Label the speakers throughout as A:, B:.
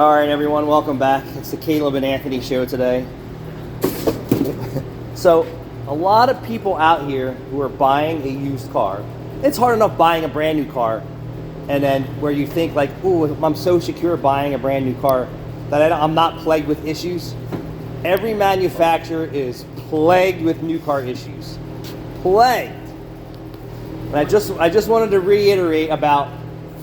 A: All right, everyone, welcome back. It's the Caleb and Anthony show today. So, a lot of people out here who are buying a used car, it's hard enough buying a brand new car, and then where you think like, ooh, I'm so secure buying a brand new car that I'm not plagued with issues. Every manufacturer is plagued with new car issues. Plagued. And I just wanted to reiterate about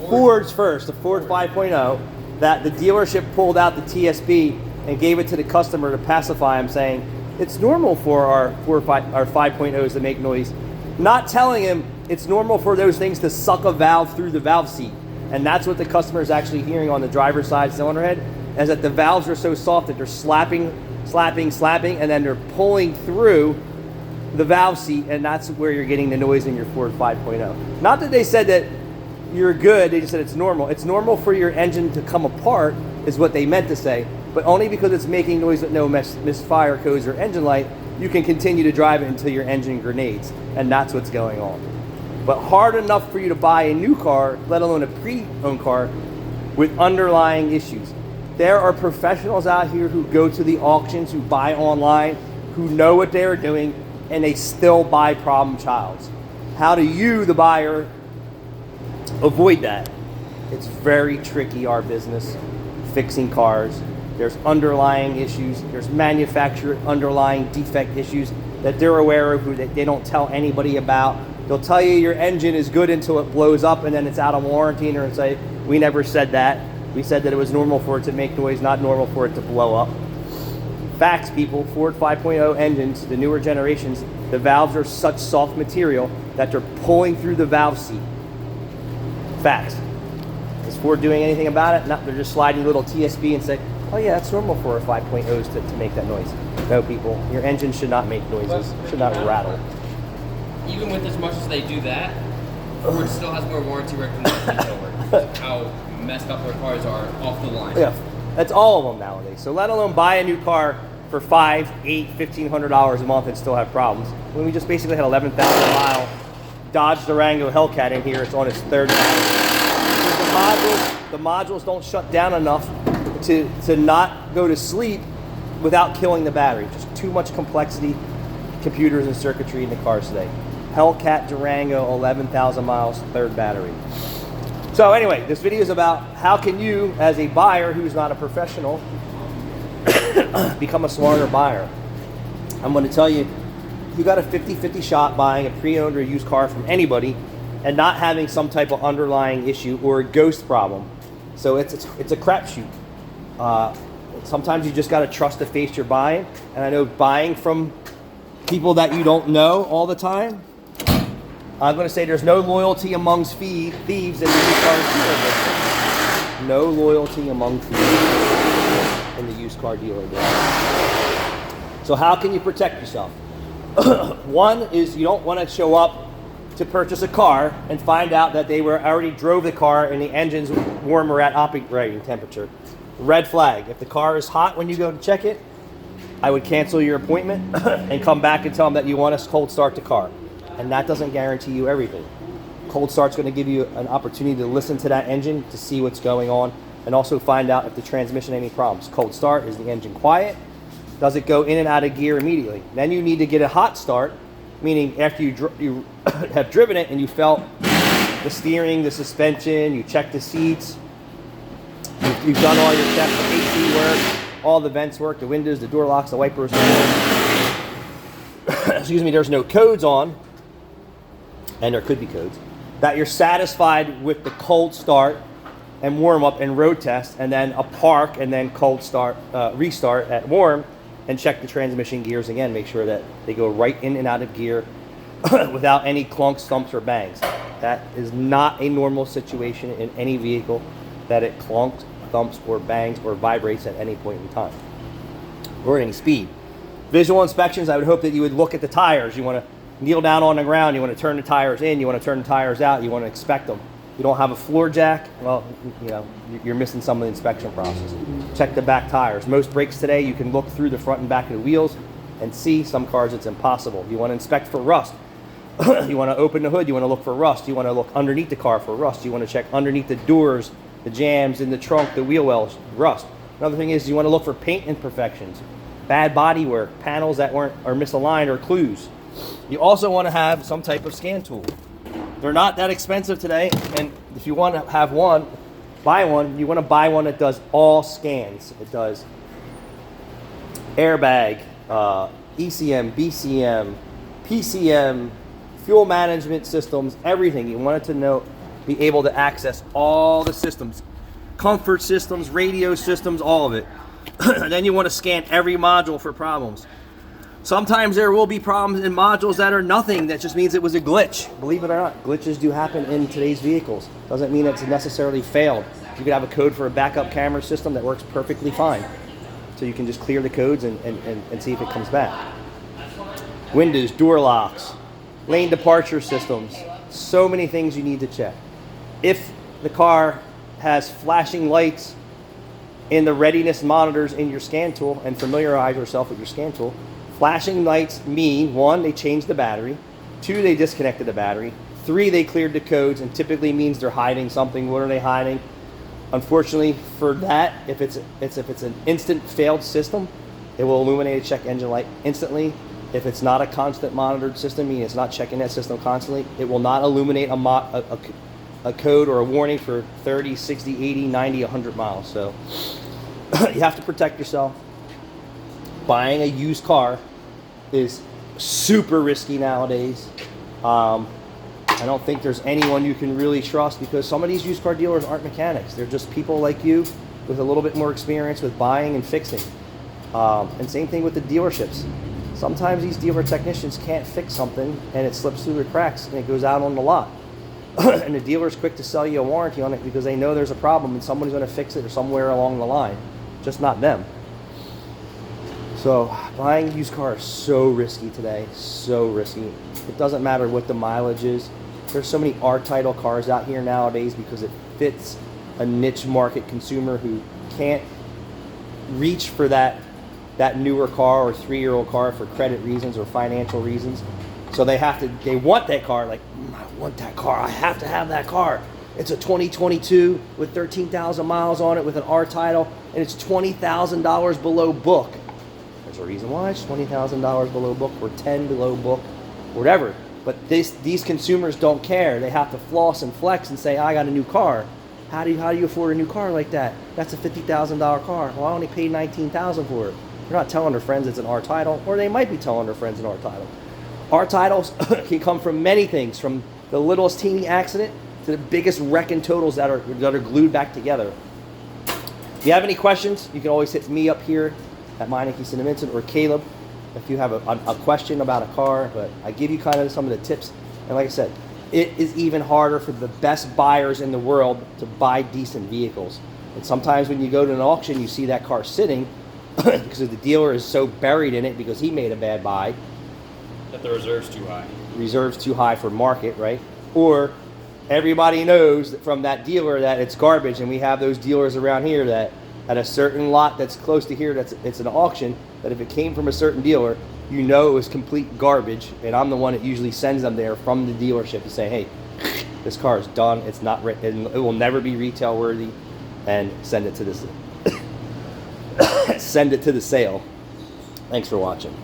A: Ford's first, the Ford 5.0, that the dealership pulled out the TSB and gave it to the customer to pacify him, saying it's normal for our 5.0s to make noise, not telling him it's normal for those things to suck a valve through the valve seat. And that's what the customer is actually hearing on the driver's side cylinder head, is that the valves are so soft that they're slapping, and then they're pulling through the valve seat, and that's where you're getting the noise in your Ford 5.0. Not that they said that you're good, they just said it's normal. It's normal for your engine to come apart, is what they meant to say, but only because it's making noise with no misfire codes or engine light, you can continue to drive it until your engine grenades, and that's what's going on. But hard enough for you to buy a new car, let alone a pre-owned car, with underlying issues. There are professionals out here who go to the auctions, who buy online, who know what they're doing, and they still buy problem childs. How do you, the buyer, avoid that? It's very tricky, our business, fixing cars. There's underlying issues. There's manufacturer underlying defect issues that they're aware of, who they don't tell anybody about. They'll tell you your engine is good until it blows up and then it's out of warranty, and say, we never said that. We said that it was normal for it to make noise, not normal for it to blow up. Facts, people. Ford 5.0 engines, the newer generations, the valves are such soft material that they're pulling through the valve seat. Facts. Is Ford doing anything about it? No, they're just sliding a little TSB and say, oh yeah, it's normal for our 5.0s to make that noise. No, people, your engine should not make noises, should not rattle.
B: Even with as much as they do that, Ford still has more warranty work than detail work. How messed up their cars are off the line.
A: Yeah, that's all of them nowadays. So let alone buy a new car for $500, $800, $1,500 a month and still have problems. When we just basically had 11,000 mile Dodge Durango Hellcat in here, it's on its third battery. The modules don't shut down enough to not go to sleep without killing the battery. Just too much complexity, computers and circuitry in the cars today. Hellcat Durango, 11,000 miles, third battery. So anyway, this video is about how can you, as a buyer who's not a professional, become a smarter buyer. I'm going to tell you, you got a 50-50 shot buying a pre-owned or used car from anybody and not having some type of underlying issue or a ghost problem. So it's a crapshoot. Sometimes you just got to trust the face you're buying. And I know buying from people that you don't know all the time, I'm going to say there's no loyalty amongst thieves in the used car dealer business. No loyalty among thieves in the used car dealer business. So how can you protect yourself? One is you don't want to show up to purchase a car and find out that they already drove the car and the engine's warmer at operating temperature. Red flag. If the car is hot when you go to check it, I would cancel your appointment and come back and tell them that you want us to cold start the car. And that doesn't guarantee you everything. Cold start's going to give you an opportunity to listen to that engine to see what's going on and also find out if the transmission has any problems. Cold start, is the engine quiet? Does it go in and out of gear immediately? Then you need to get a hot start, meaning after you have driven it and you felt the steering, the suspension, you checked the seats, you've done all your checks, the AC work, all the vents work, the windows, the door locks, the wipers. Excuse me, there's no codes on, and there could be codes, that you're satisfied with the cold start and warm up and road test, and then a park, and then cold start, restart at warm, and check the transmission gears again. Make sure that they go right in and out of gear without any clunks, thumps, or bangs. That is not a normal situation in any vehicle, that it clunks, thumps, or bangs, or vibrates at any point in time, or at any speed. Visual inspections, I would hope that you would look at the tires. You want to kneel down on the ground, you want to turn the tires in, you want to turn the tires out, you want to inspect them. You don't have a floor jack, well, you know, you're missing some of the inspection process. Check the back tires. Most brakes today, you can look through the front and back of the wheels and see. Some cars, it's impossible. You want to inspect for rust. You want to open the hood, you want to look for rust. You want to look underneath the car for rust. You want to check underneath the doors the jams in the trunk, the wheel wells, rust. Another thing is you want to look for paint imperfections, bad bodywork, panels that are misaligned, or clues. You also want to have some type of scan tool. They're not that expensive today, and if you want to have one, buy one. You want to buy one that does all scans. It does airbag, ECM, BCM, PCM, fuel management systems, everything. You want it to be able to access all the systems, comfort systems, radio systems, all of it. And then you want to scan every module for problems. Sometimes there will be problems in modules that are nothing. That just means it was a glitch. Believe it or not, glitches do happen in today's vehicles. Doesn't mean it's necessarily failed. You could have a code for a backup camera system that works perfectly fine. So you can just clear the codes and see if it comes back. Windows, door locks, lane departure systems. So many things you need to check. If the car has flashing lights in the readiness monitors in your scan tool, and familiarize yourself with your scan tool, flashing lights mean, 1, they changed the battery, 2, they disconnected the battery, 3, they cleared the codes, and typically means they're hiding something. What are they hiding? Unfortunately for that, if it's an instant failed system, it will illuminate a check engine light instantly. If it's not a constant monitored system, meaning it's not checking that system constantly, it will not illuminate a code or a warning for 30, 60, 80, 90, 100 miles. So you have to protect yourself. Buying a used car is super risky nowadays. I don't think there's anyone you can really trust, because some of these used car dealers aren't mechanics. They're just people like you with a little bit more experience with buying and fixing. And same thing with the dealerships. Sometimes these dealer technicians can't fix something and it slips through the cracks and it goes out on the lot. And the dealer's quick to sell you a warranty on it because they know there's a problem and somebody's going to fix it or somewhere along the line. Just not them. So buying a used car is so risky today, so risky. It doesn't matter what the mileage is. There's so many R-Title cars out here nowadays because it fits a niche market consumer who can't reach for that newer car or 3-year-old car for credit reasons or financial reasons. So they want that car, like, I want that car, I have to have that car. It's a 2022 with 13,000 miles on it with an R-Title, and it's $20,000 below book. There's a reason why it's $20,000 below book or 10 below book, whatever. But these consumers don't care. They have to floss and flex and say, I got a new car. How do you afford a new car like that? That's a $50,000 car. Well, I only paid $19,000 for it. They're not telling their friends it's an R-Title, or they might be telling their friends an R-Title. R-Titles can come from many things, from the littlest teeny accident to the biggest wrecking totals that are glued back together. If you have any questions, you can always hit me up here at Meineke Cinnamon, or Caleb if you have a question about a car. But I give you kind of some of the tips. And like I said, it is even harder for the best buyers in the world to buy decent vehicles. And sometimes when you go to an auction, you see that car sitting because the dealer is so buried in it because he made a bad buy.
B: That the reserve's too high.
A: Reserve's too high for market, right? Or everybody knows from that dealer that it's garbage, and we have those dealers around here that at a certain lot that's close to here, it's an auction, that if it came from a certain dealer, you know it was complete garbage, and I'm the one that usually sends them there from the dealership to say, hey, this car is done, it's not, it will never be retail worthy, and send it to this, send it to the sale. Thanks for watching.